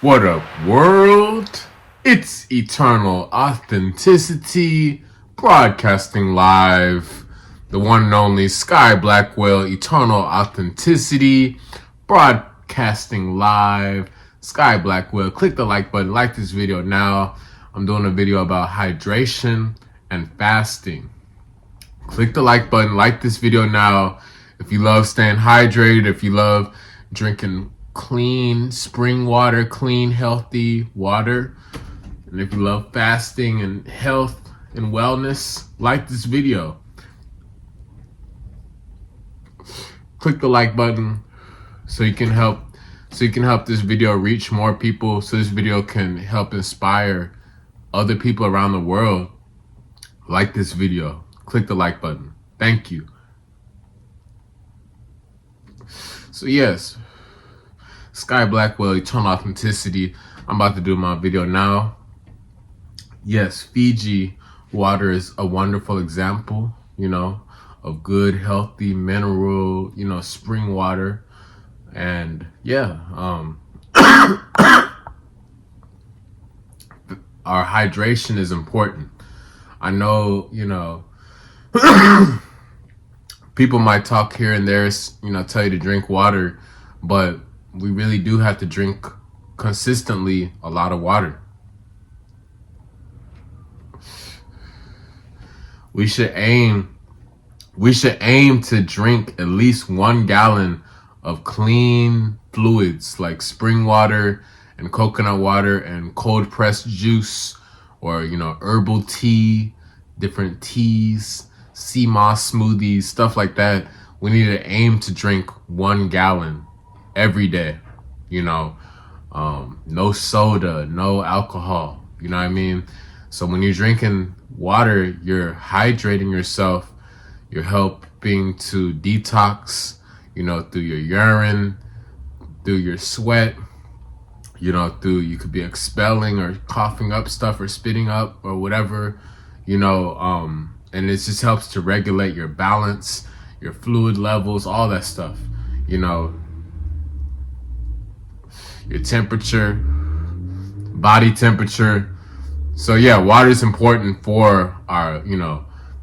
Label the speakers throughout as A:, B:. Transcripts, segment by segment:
A: What up, world? It's Eternal Authenticity, broadcasting live. The one and only Sky Blackwell, Eternal Authenticity, broadcasting live. Sky Blackwell, click the like button, like this video now. I'm doing a video about hydration and fasting. Click the like button, like this video now. If you love staying hydrated, if you love drinking clean spring water, clean, healthy water, and if you love fasting and health and wellness, like this video. Click the like button so you can help this video reach more people, so this video can help inspire other people around the world. Like this video. Click the like button. Thank you. So yes, Sky Blackwell, Eternal Authenticity. I'm about to do my video now. Yes, Fiji water is a wonderful example, of good, healthy, mineral, spring water. And yeah, our hydration is important. I know, people might talk here and there, tell you to drink water, but we really do have to drink consistently a lot of water. We should aim to drink at least 1 gallon of clean fluids like spring water and coconut water and cold pressed juice, or herbal tea, different teas, sea moss smoothies, stuff like that. We need to aim to drink 1 gallon every day. No soda, no alcohol, you know what I mean? So when you're drinking water, you're hydrating yourself, you're helping to detox, through your urine, through your sweat, you could be expelling or coughing up stuff or spitting up or whatever, and it just helps to regulate your balance, your fluid levels, all that stuff, your temperature, body temperature. So yeah, water is important for our,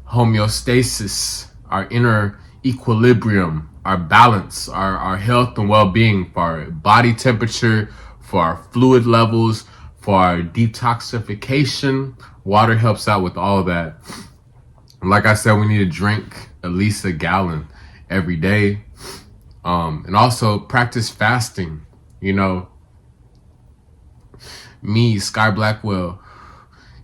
A: homeostasis, our inner equilibrium, our balance, our health and well-being, for our body temperature, for our fluid levels, for our detoxification. Water helps out with all of that. Like I said, we need to drink at least 1 gallon every day. And also practice fasting. Me, Sky Blackwell,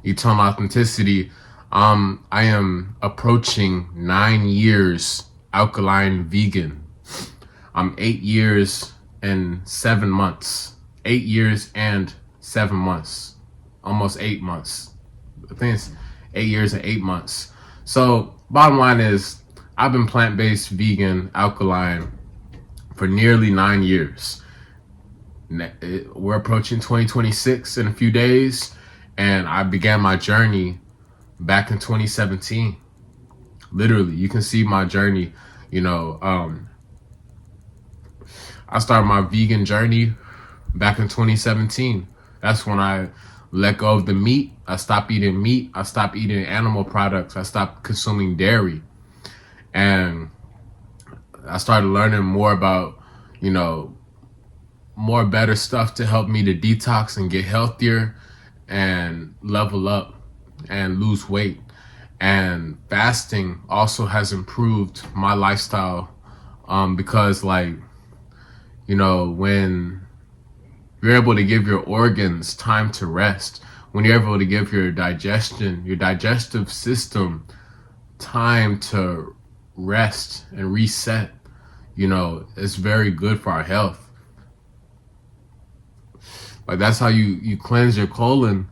A: Eternal Authenticity, I am approaching 9 years alkaline vegan. I'm 8 years and 7 months. 8 years and 7 months. Almost 8 months. I think it's 8 years and 8 months. So bottom line is, I've been plant-based, vegan, alkaline for nearly 9 years. We're approaching 2026 in a few days, and I began my journey back in 2017. Literally, you can see my journey. I started my vegan journey back in 2017. That's when I let go of the meat. I stopped eating meat. I stopped eating animal products. I stopped consuming dairy. And I started learning more about, more better stuff to help me to detox and get healthier and level up and lose weight. And fasting also has improved my lifestyle, because when you're able to give your organs time to rest, when you're able to give your digestive system time to rest and reset, it's very good for our health. Like, that's how you cleanse your colon.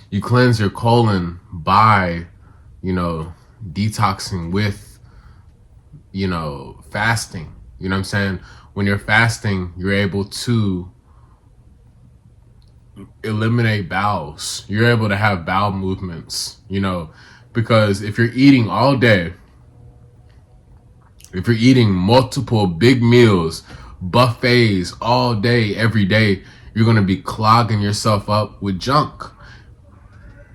A: You cleanse your colon by, detoxing with, fasting. You know what I'm saying? When you're fasting, you're able to eliminate bowels. You're able to have bowel movements, because if you're eating all day, if you're eating multiple big meals, buffets all day, every day, you're going to be clogging yourself up with junk.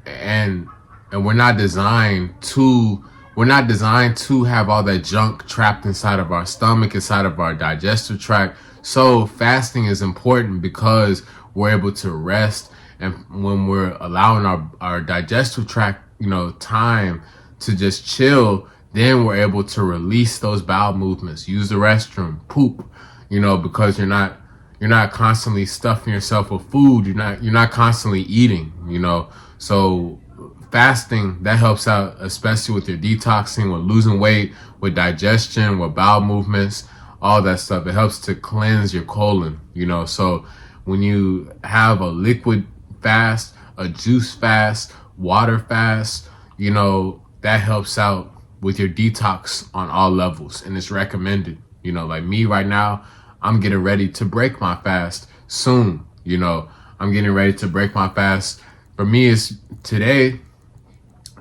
A: And we're not designed to have all that junk trapped inside of our stomach, inside of our digestive tract. So fasting is important because we're able to rest, and when we're allowing our digestive tract, time to just chill, then we're able to release those bowel movements, use the restroom, poop, because you're not constantly stuffing yourself with food. You're not constantly eating, So fasting, that helps out, especially with your detoxing, with losing weight, with digestion, with bowel movements, all that stuff. It helps to cleanse your colon, So when you have a liquid fast, a juice fast, water fast, that helps out with your detox on all levels, and it's recommended. Like me right now, I'm getting ready to break my fast soon. I'm getting ready to break my fast. For me, it's today.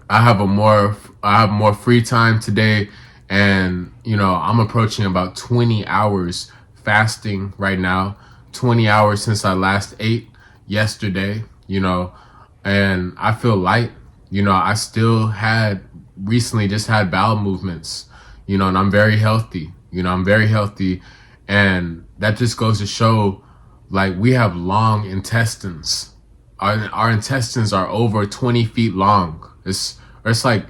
A: I have more free time today, and I'm approaching about 20 hours fasting right now. 20 hours since I last ate yesterday. And I feel light. I still recently just had bowel movements, and I'm very healthy. I'm very healthy. And that just goes to show, like, we have long intestines. Our intestines are over 20 feet long. It's like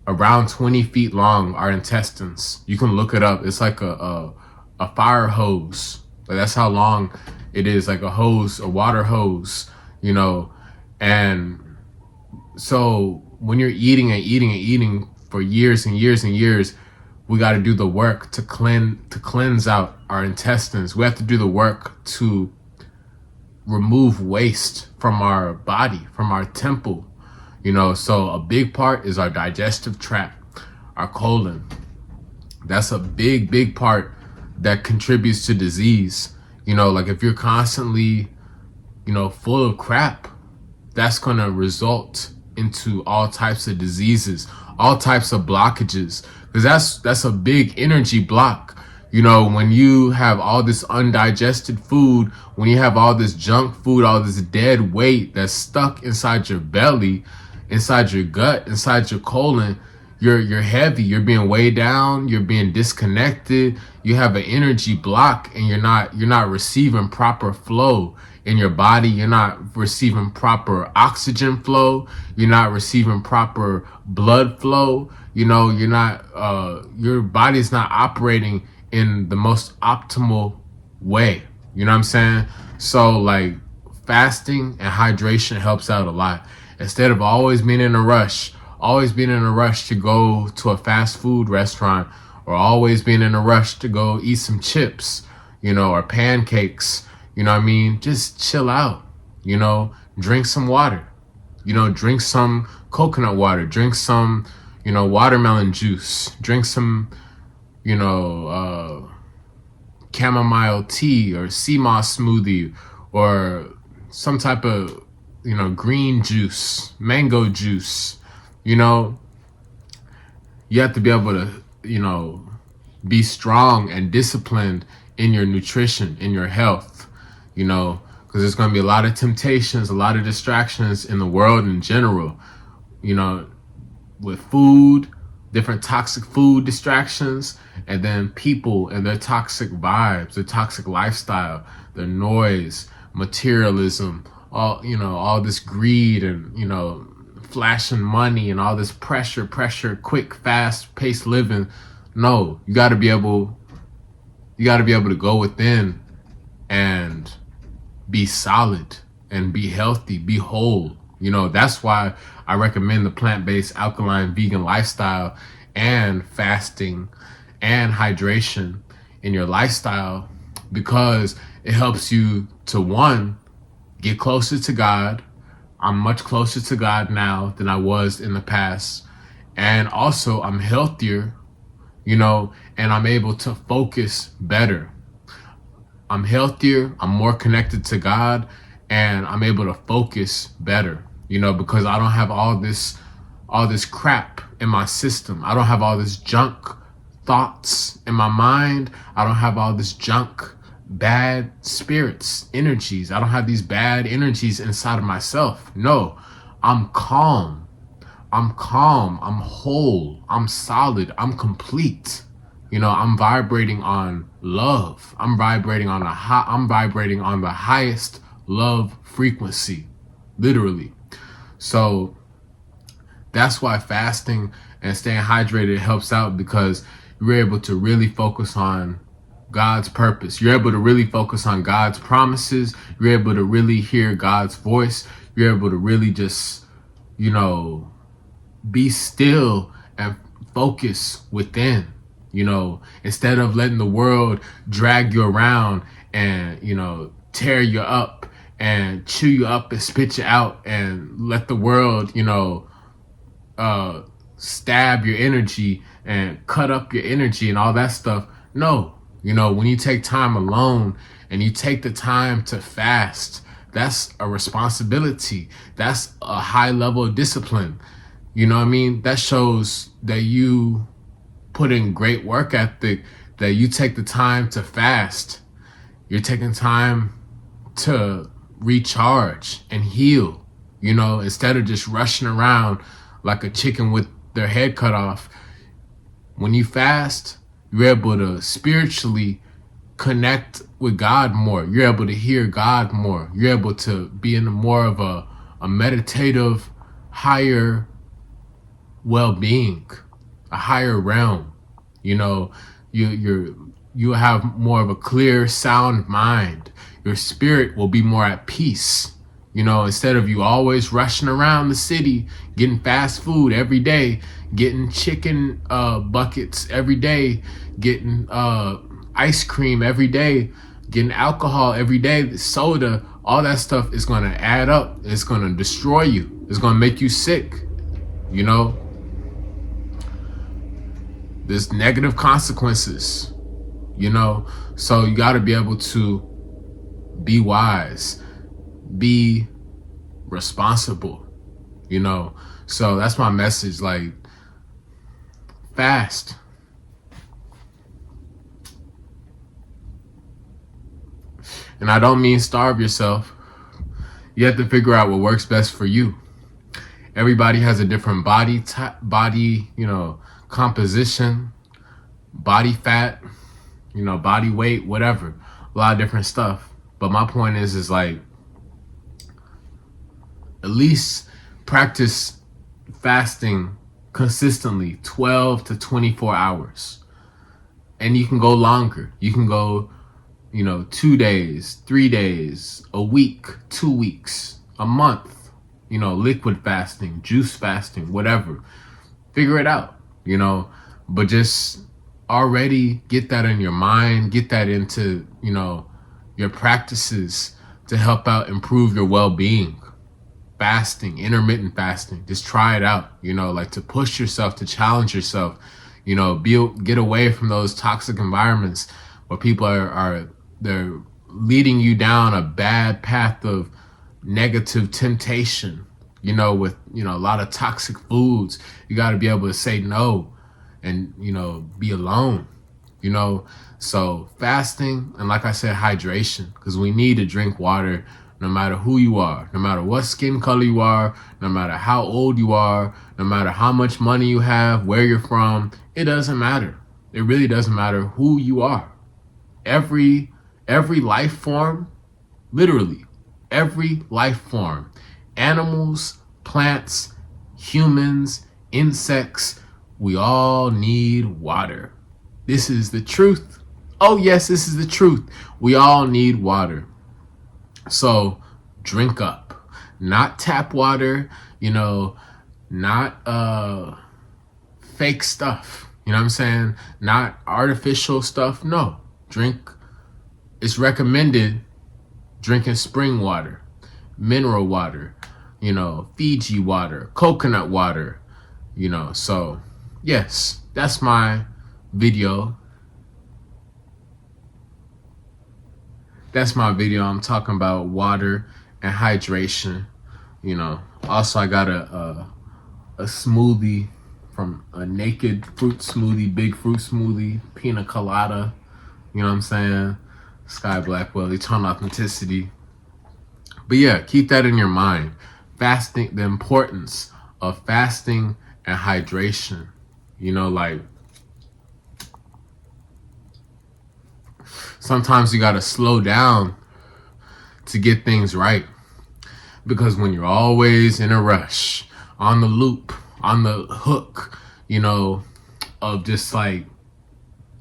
A: around 20 feet long, our intestines. You can look it up. It's like a fire hose. Like, that's how long it is, like a water hose, and so when you're eating and eating and eating for years and years and years, we got to do the work to cleanse out our intestines. We have to do the work to remove waste from our body, from our temple, So a big part is our digestive tract, our colon. That's a big part that contributes to disease. Like if you're constantly, full of crap, that's going to result into all types of diseases, all types of blockages, because that's a big energy block. When you have all this undigested food, when you have all this junk food, all this dead weight that's stuck inside your belly, inside your gut, inside your colon, you're heavy, you're being weighed down, you're being disconnected, you have an energy block, and you're not receiving proper flow in your body. You're not receiving proper oxygen flow, you're not receiving proper blood flow, your body's not operating in the most optimal way. You know what I'm saying? So like fasting and hydration helps out a lot. Instead of always being in a rush to go to a fast food restaurant, or always being in a rush to go eat some chips, or pancakes, just chill out, drink some water, drink some coconut water, drink some, watermelon juice, drink some, chamomile tea or sea moss smoothie, or some type of, green juice, mango juice. You have to be able to, be strong and disciplined in your nutrition, in your health, because there's going to be a lot of temptations, a lot of distractions in the world in general, with food, different toxic food distractions, and then people and their toxic vibes, their toxic lifestyle, their noise, materialism, all this greed and, flashing money and all this pressure, quick, fast paced living. No, you got to be able to go within and be solid and be healthy, be whole. That's why I recommend the plant-based alkaline vegan lifestyle and fasting and hydration in your lifestyle, because it helps you to, one, get closer to God. I'm much closer to God now than I was in the past. And also I'm healthier, and I'm able to focus better. I'm healthier, I'm more connected to God, and I'm able to focus better, because I don't have all this crap in my system. I don't have all this junk thoughts in my mind. I don't have all this junk, bad spirits, energies. I don't have these bad energies inside of myself. No, I'm calm. I'm calm. I'm whole. I'm solid. I'm complete. I'm vibrating on love. I'm vibrating on the highest love frequency, literally. So that's why fasting and staying hydrated helps out, because you're able to really focus on God's purpose. You're able to really focus on God's promises. You're able to really hear God's voice. You're able to really just, be still and focus within, instead of letting the world drag you around and, tear you up and chew you up and spit you out, and let the world, stab your energy and cut up your energy and all that stuff. No, when you take time alone and you take the time to fast, that's a responsibility. That's a high level of discipline. You know what I mean? That shows that you put in great work ethic, that you take the time to fast. You're taking time to recharge and heal, instead of just rushing around like a chicken with their head cut off. When you fast, you're able to spiritually connect with God more. You're able to hear God more. You're able to be in more of a meditative, higher well-being, a higher realm. You have more of a clear, sound mind. Your spirit will be more at peace. Instead of you always rushing around the city, getting fast food every day, getting chicken buckets every day, getting ice cream every day, getting alcohol every day, soda, all that stuff is going to add up. It's going to destroy you. It's going to make you sick. There's negative consequences, so you got to be able to be wise, be responsible, so that's my message. Like, fast. And I don't mean starve yourself. You have to figure out what works best for you. Everybody has a different body composition, body fat, body weight, whatever, a lot of different stuff. But my point is like, at least practice fasting consistently 12 to 24 hours. And you can go longer. You can go, 2 days, 3 days, a week, 2 weeks, a month, liquid fasting, juice fasting, whatever. Figure it out, but just already get that in your mind, get that into, your practices to help out improve your well-being. Fasting, intermittent fasting, just try it out, like to push yourself, to challenge yourself, get away from those toxic environments where people they're leading you down a bad path of negative temptation, with, a lot of toxic foods. You got to be able to say no and, be alone, so fasting, and like I said, hydration, because we need to drink water no matter who you are, no matter what skin color you are, no matter how old you are, no matter how much money you have, where you're from. It doesn't matter. It really doesn't matter who you are. Every life form, literally every life form, animals, plants, humans, insects, we all need water. This is the truth. Oh yes, this is the truth. We all need water. So drink up. Not tap water, not fake stuff. You know what I'm saying? Not artificial stuff. No. Drink. It's recommended drinking spring water, mineral water, Fiji water, coconut water, so yes, that's my video. I'm talking about water and hydration. Also, I got a smoothie from a naked fruit smoothie, big fruit smoothie, pina colada, you know what I'm saying? Sky Blackwell, eternal authenticity. But yeah, keep that in your mind. Fasting, the importance of fasting and hydration. You know, like sometimes you gotta slow down to get things right. Because when you're always in a rush, on the loop, on the hook, you know, of just like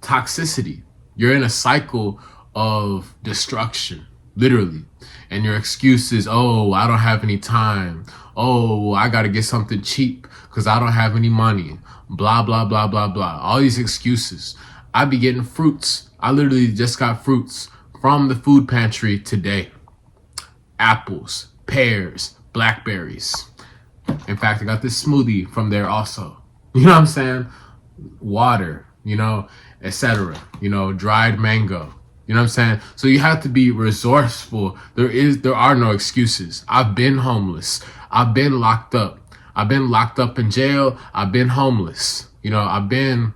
A: toxicity, you're in a cycle of destruction, literally. And your excuse is, oh, I don't have any time. Oh, I got to get something cheap because I don't have any money. Blah, blah, blah, blah, blah. All these excuses. I be getting fruits. I literally just got fruits from the food pantry today. Apples, pears, blackberries. In fact, I got this smoothie from there also. You know what I'm saying? Water, you know, etc. You know, dried mango. You know what I'm saying? So you have to be resourceful. There are no excuses. I've been homeless. I've been locked up. I've been locked up in jail. I've been homeless. You know, I've been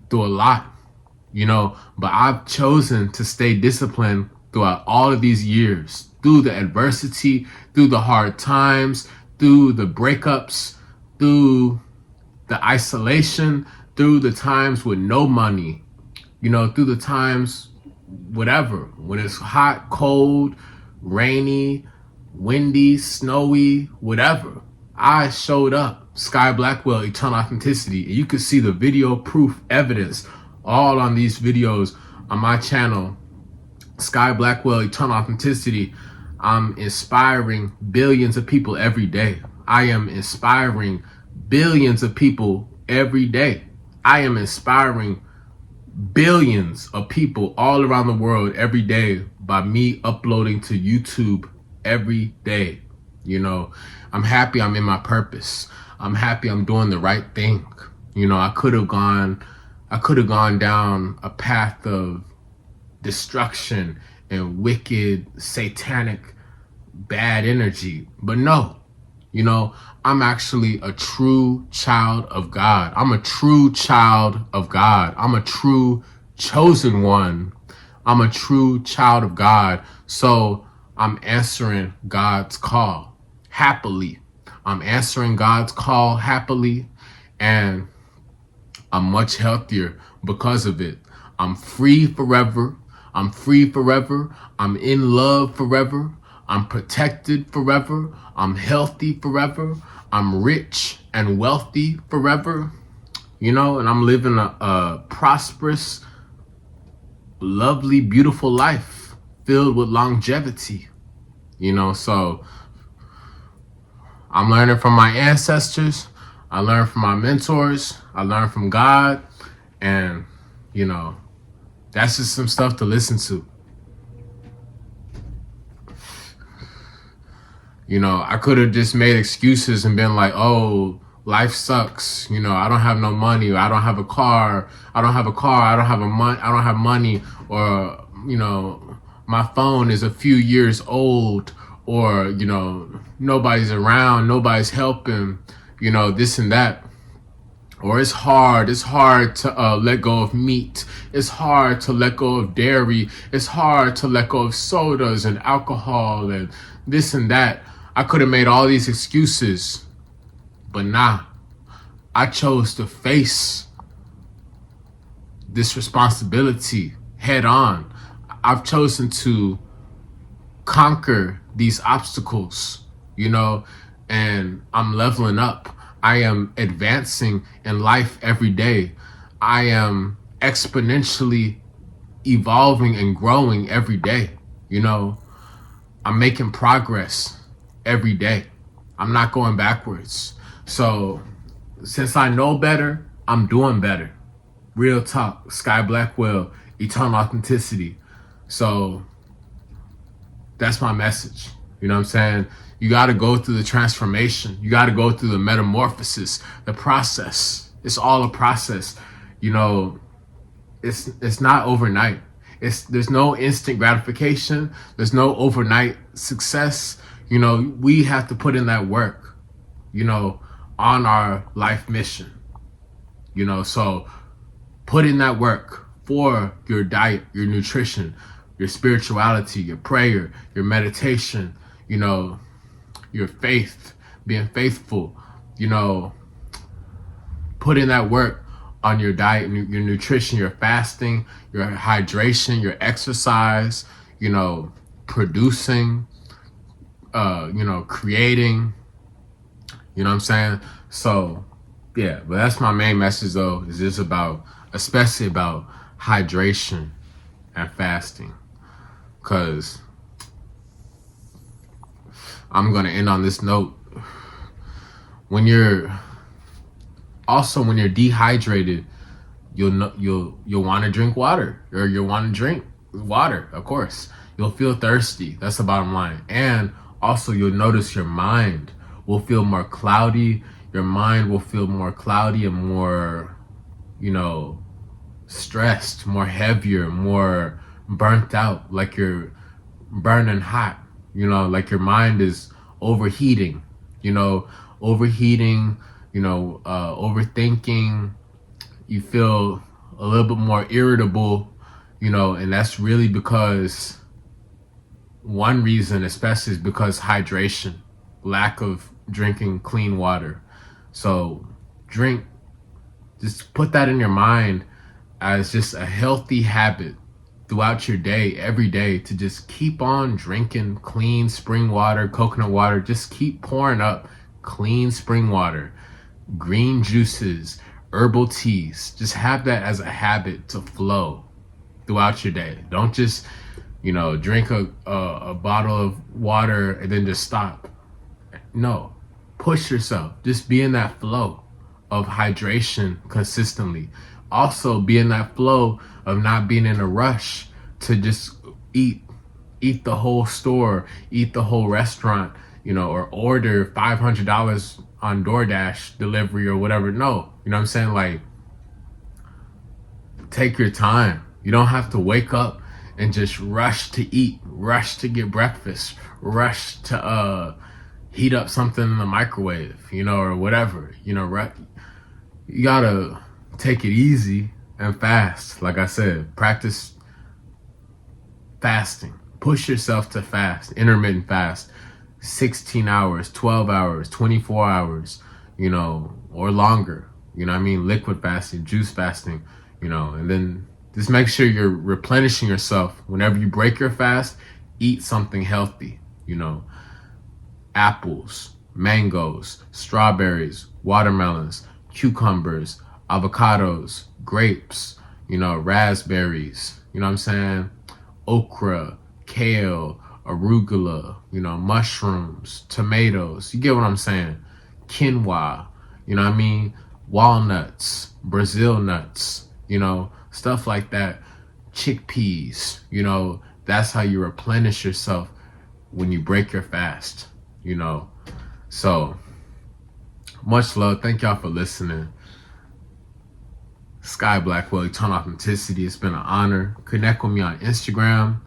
A: through a lot, you know, but I've chosen to stay disciplined throughout all of these years, through the adversity, through the hard times, through the breakups, through the isolation, through the times with no money, you know, through the times, whatever, when it's hot, cold, rainy, windy, snowy, whatever. I showed up, Sky Blackwell, eternal authenticity. And you can see the video proof evidence all on these videos on my channel, Sky Blackwell, eternal authenticity. I'm inspiring billions of people every day. I am inspiring billions of people every day. I am inspiring billions of people all around the world every day by me uploading to YouTube every day. You know, I'm happy I'm in my purpose. I'm happy I'm doing the right thing. You know, I could have gone down a path of destruction and wicked, satanic, bad energy. But no, you know, I'm actually a true child of God. I'm a true child of God. I'm a true chosen one. I'm a true child of God. So I'm answering God's call happily. I'm answering God's call happily, and I'm much healthier because of it. I'm free forever. I'm free forever. I'm in love forever. I'm protected forever. I'm healthy forever. I'm rich and wealthy forever. You know, and I'm living a prosperous, lovely, beautiful life filled with longevity. You know, so I'm learning from my ancestors. I learned from my mentors. I learned from God. And, you know, that's just some stuff to listen to. You know, I could have just made excuses and been like, oh, life sucks. You know, I don't have no money. Or I don't have a car. I don't have a car. I don't have money. Or, you know, my phone is a few years old. Or, you know, nobody's around. Nobody's helping. You know, this and that. Or it's hard to let go of meat. It's hard to let go of dairy. It's hard to let go of sodas and alcohol and this and that. I could have made all these excuses, but nah, I chose to face this responsibility head on. I've chosen to conquer these obstacles, you know, and I'm leveling up. I am advancing in life every day. I am exponentially evolving and growing every day. You know, I'm making progress every day. I'm not going backwards. So since I know better, I'm doing better. Real talk, Sky Blackwell, eternal authenticity. So that's my message. You know what I'm saying? You got to go through the transformation. You got to go through the metamorphosis, the process. It's all a process. You know, it's not overnight. There's no instant gratification. There's no overnight success. You know, we have to put in that work. You know, on our life mission. So put in that work for your diet, your nutrition, your spirituality, your prayer, your meditation, your faith, being faithful, put in that work on your diet, your nutrition, your fasting, your hydration, your exercise, producing, creating, you know what I'm saying? So, yeah, but that's my main message though, is just especially about hydration and fasting. Cause I'm gonna end on this note. When you're dehydrated, you'll want to drink water, or you'll want to drink water, of course. You'll feel thirsty. That's the bottom line. And also you'll notice your mind will feel more cloudy. Your mind will feel more cloudy and more, stressed, more heavier, more burnt out, like you're burning hot, like your mind is overheating, overthinking. You feel a little bit more irritable, and that's really because one reason especially is because hydration, lack of drinking clean water. So just put that in your mind as just a healthy habit throughout your day, every day, to just keep on drinking clean spring water, coconut water. Just keep pouring up clean spring water, green juices, herbal teas. Just have that as a habit to flow throughout your day. Don't just, drink a bottle of water and then just stop. No, push yourself. Just be in that flow of hydration consistently. Also be in that flow of not being in a rush to just eat the whole store, eat the whole restaurant, or order $500 on DoorDash delivery or whatever. No, you know what I'm saying? Like, take your time. You don't have to wake up and just rush to eat, rush to get breakfast, rush to heat up something in the microwave, or whatever. You gotta take it easy and fast. Like I said, practice fasting. Push yourself to fast, intermittent fast, 16 hours, 12 hours, 24 hours, or longer. Liquid fasting, juice fasting, and then just make sure you're replenishing yourself. Whenever you break your fast, eat something healthy, apples, mangoes, strawberries, watermelons, cucumbers, avocados, grapes, raspberries, okra, kale, arugula, mushrooms, tomatoes. You get what I'm saying? Quinoa, walnuts, Brazil nuts, stuff like that. Chickpeas, that's how you replenish yourself when you break your fast, So much love. Thank y'all for listening. Sky Blackwell, Eternal Authenticity. It's been an honor. Connect with me on Instagram.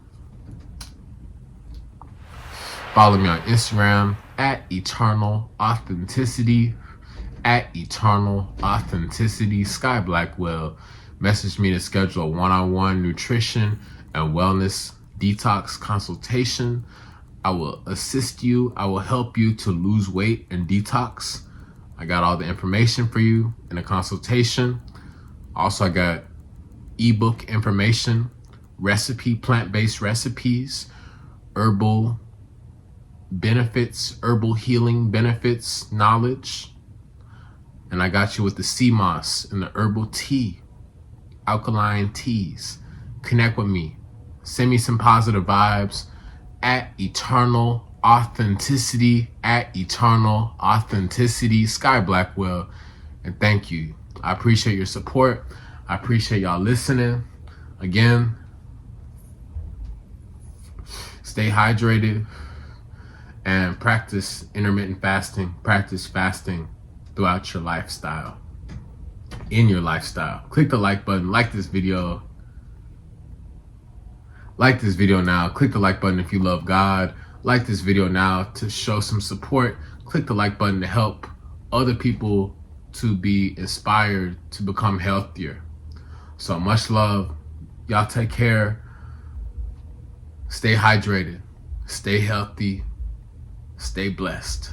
A: Follow me on Instagram at Eternal Authenticity. At Eternal Authenticity. Sky Blackwell. Message me to schedule a one-on-one nutrition and wellness detox consultation. I will assist you. I will help you to lose weight and detox. I got all the information for you in a consultation. Also, I got ebook information, plant-based recipes, herbal benefits, herbal healing benefits, knowledge. And I got you with the sea moss and the herbal tea, alkaline teas. Connect with me. Send me some positive vibes at Eternal Authenticity, at Eternal Authenticity, Sky Blackwell. And thank you. I appreciate your support. I appreciate y'all listening. Again, stay hydrated and practice intermittent fasting. Practice fasting throughout your lifestyle, in your lifestyle. Click the like button, like this video. Like this video now. Click the like button if you love God. Like this video now to show some support. Click the like button to help other people to be inspired to become healthier. So much love. Y'all take care. Stay hydrated. Stay healthy. Stay blessed.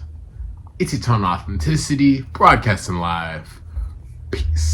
A: It's Eternal Authenticity, broadcasting live. Peace.